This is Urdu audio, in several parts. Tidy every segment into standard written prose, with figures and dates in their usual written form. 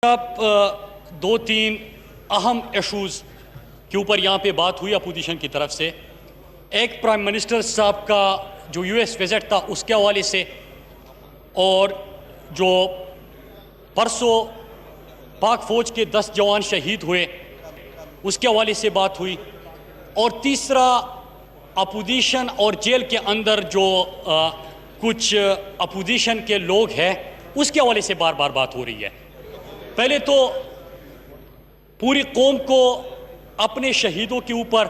دو تین اہم ایشوز کے اوپر یہاں پہ بات ہوئی اپوزیشن کی طرف سے. ایک پرائم منسٹر صاحب کا جو یو ایس وزٹ تھا اس کے حوالے سے، اور جو پرسوں پاک فوج کے 10 جوان شہید ہوئے اس کے حوالے سے بات ہوئی، اور تیسرا اپوزیشن اور جیل کے اندر جو کچھ اپوزیشن کے لوگ ہیں اس کے حوالے سے بار بار بات ہو رہی ہے. پہلے تو پوری قوم کو اپنے شہیدوں کے اوپر،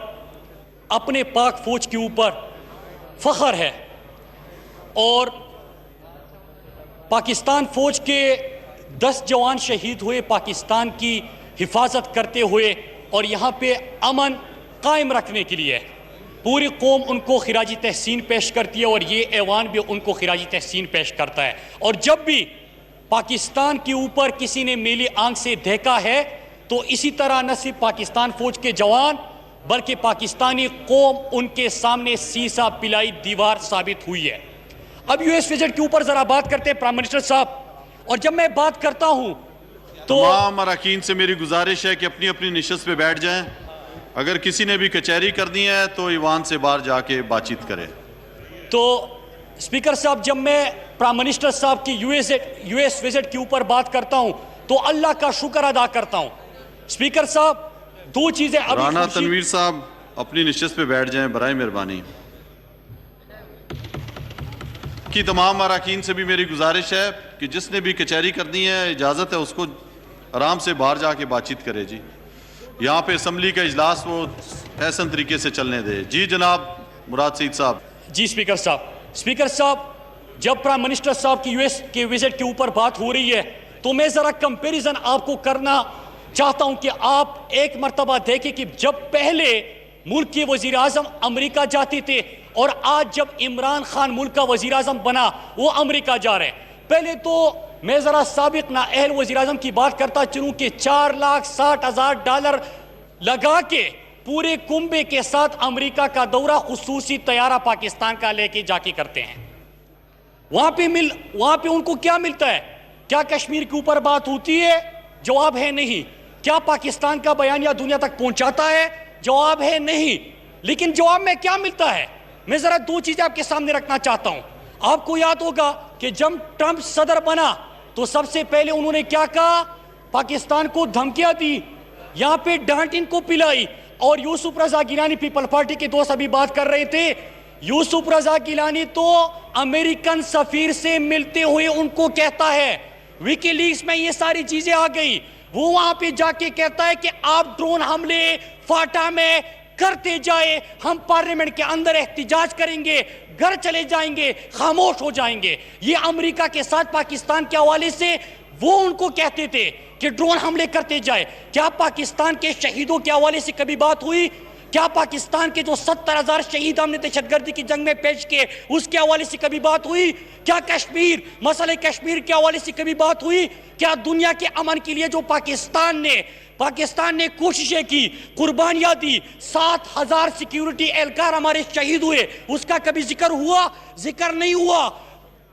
اپنے پاک فوج کے اوپر فخر ہے، اور پاکستان فوج کے 10 جوان شہید ہوئے پاکستان کی حفاظت کرتے ہوئے اور یہاں پہ امن قائم رکھنے کے لیے. پوری قوم ان کو خراج تحسین پیش کرتی ہے اور یہ ایوان بھی ان کو خراج تحسین پیش کرتا ہے. اور جب بھی پاکستان کے اوپر کسی نے میلی آنکھ سے دیکھا ہے تو اسی طرح نہ صرف پاکستان فوج کے جوان بلکہ پاکستانی قوم ان کے سامنے سیسا پلائی دیوار ثابت ہوئی ہے. اب یو ایس وزٹ کے اوپر ذرا بات کرتے ہیں پرائم منسٹر صاحب. اور جب میں بات کرتا ہوں تو تمام اراکین سے میری گزارش ہے کہ اپنی اپنی نشست پہ بیٹھ جائیں. اگر کسی نے بھی کچہری کرنی ہے تو ایوان سے باہر جا کے بات چیت کرے. تو اسپیکر صاحب، جب میں پرائم منسٹر صاحب کی یو ایس وزٹ کے اوپر بات کرتا ہوں تو اللہ کا شکر ادا کرتا ہوں. اسپیکر صاحب، دو چیزیں ابھی رانا تنویر صاحب اپنی نشست پہ بیٹھ جائیں برائے مہربانی. کی تمام اراکین سے بھی میری گزارش ہے کہ جس نے بھی کچہری کرنی ہے اجازت ہے اس کو آرام سے باہر جا کے بات چیت کرے. جی، یہاں پہ اسمبلی کا اجلاس وہ احسن طریقے سے چلنے دے. جی جناب مراد سعید صاحب. جی اسپیکر صاحب، جب پرائم منسٹر صاحب کی یو ایس کے وزٹ کے اوپر بات ہو رہی ہے تو میں ذرا کمپیریزن آپ کو کرنا چاہتا ہوں کہ آپ ایک مرتبہ دیکھیں کہ جب پہلے ملک کے وزیر اعظم امریکہ جاتے تھے اور آج جب عمران خان ملک کا وزیر اعظم بنا وہ امریکہ جا رہے ہیں. پہلے تو میں ذرا سابق نااہل وزیر اعظم کی بات کرتا چلوں کہ $4,60,000 لگا کے پورے کنبے کے ساتھ امریکہ کا دورہ خصوصی طیارہ پاکستان کا لے کے جا کے کرتے ہیں. وہاں پہ ان کو کیا ملتا ہے؟ کیا کشمیر کے اوپر بات ہوتی ہے؟ جواب ہے نہیں. کیا پاکستان کا بیانیہ دنیا تک پہنچاتا ہے؟ جواب ہے نہیں. لیکن جواب میں کیا ملتا ہے؟ میں ذرا دو چیزیں آپ کے سامنے رکھنا چاہتا ہوں. آپ کو یاد ہوگا کہ جب ٹرمپ صدر بنا تو سب سے پہلے انہوں نے کیا کہا؟ پاکستان کو دھمکیاں دی، یہاں پہ ڈانٹ ان کو پلائی. اور یوسف رضا گیلانی پیپل پارٹی کے دوست ابھی بات کر رہے تھے، یوسف رضا گیلانی تو امریکن سفیر سے ملتے ہوئے ان کو کہتا ہے، ویکی لیکس میں یہ ساری چیزیں آ گئی، وہ وہاں پہ جا کے کہتا ہے کہ آپ ڈرون حملے فاٹا میں کرتے جائے، ہم پارلیمنٹ کے اندر احتجاج کریں گے، گھر چلے جائیں گے، خاموش ہو جائیں گے. یہ امریکہ کے ساتھ پاکستان کے حوالے سے وہ ان کو کہتے تھے کہ ڈرون حملے کرتے جائے. کیا پاکستان کے شہیدوں کے حوالے سے کبھی بات ہوئی؟ کیا پاکستان کے جو 70,000 شہید ہم نے دہشت گردی کی جنگ میں پیش کیے اس کے حوالے سے کبھی بات ہوئی؟ کیا کشمیر، مسئلہ کشمیر کے حوالے سے کبھی بات ہوئی؟ کیا دنیا کے امن کے لیے جو پاکستان نے کوششیں کی، قربانیاں دی، 7,000 سیکیورٹی اہلکار ہمارے شہید ہوئے، اس کا کبھی ذکر ہوا؟ ذکر نہیں ہوا.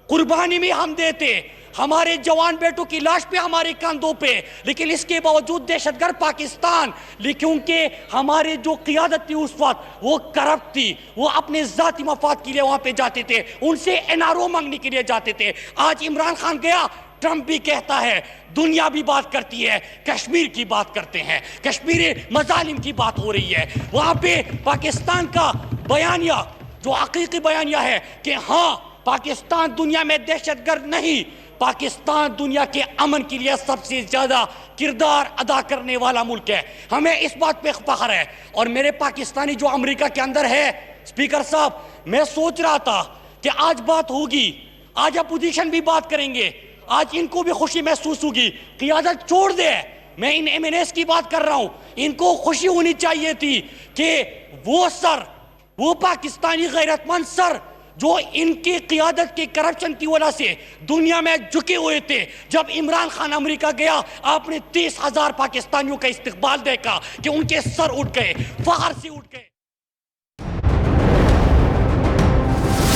قربانی میں ہم دیتے، ہمارے جوان بیٹوں کی لاش پہ ہمارے کاندھوں پہ، لیکن اس کے باوجود دہشت گرد پاکستان، کیونکہ ہمارے جو قیادت تھی اس وقت وہ کرپٹ تھی، وہ اپنے ذاتی مفاد کے لیے وہاں پہ جاتے تھے، ان سے NRO مانگنے کے لیے جاتے تھے. آج عمران خان گیا، ٹرمپ بھی کہتا ہے، دنیا بھی بات کرتی ہے، کشمیر کی بات کرتے ہیں، کشمیر مظالم کی بات ہو رہی ہے. وہاں پہ پاکستان کا بیانیہ جو حقیقی بیانیہ ہے کہ ہاں پاکستان دنیا میں دہشت گرد نہیں، پاکستان دنیا کے امن کے لیے سب سے زیادہ کردار ادا کرنے والا ملک ہے. ہمیں اس بات پہ فخر ہے. اور میرے پاکستانی جو امریکہ کے اندر ہے، اسپیکر صاحب، میں سوچ رہا تھا کہ آج بات ہوگی، آج اپوزیشن بھی بات کریں گے، آج ان کو بھی خوشی محسوس ہوگی. قیادت چھوڑ دے، میں ان MNAs کی بات کر رہا ہوں، ان کو خوشی ہونی چاہیے تھی کہ وہ پاکستانی غیرت مند سر جو ان کی قیادت کے کرپشن کی وجہ سے دنیا میں جھکے ہوئے تھے، جب عمران خان امریکہ گیا آپ نے 30,000 پاکستانیوں کا استقبال دیکھا کہ ان کے سر اٹھ گئے، فخر سے اٹھ گئے.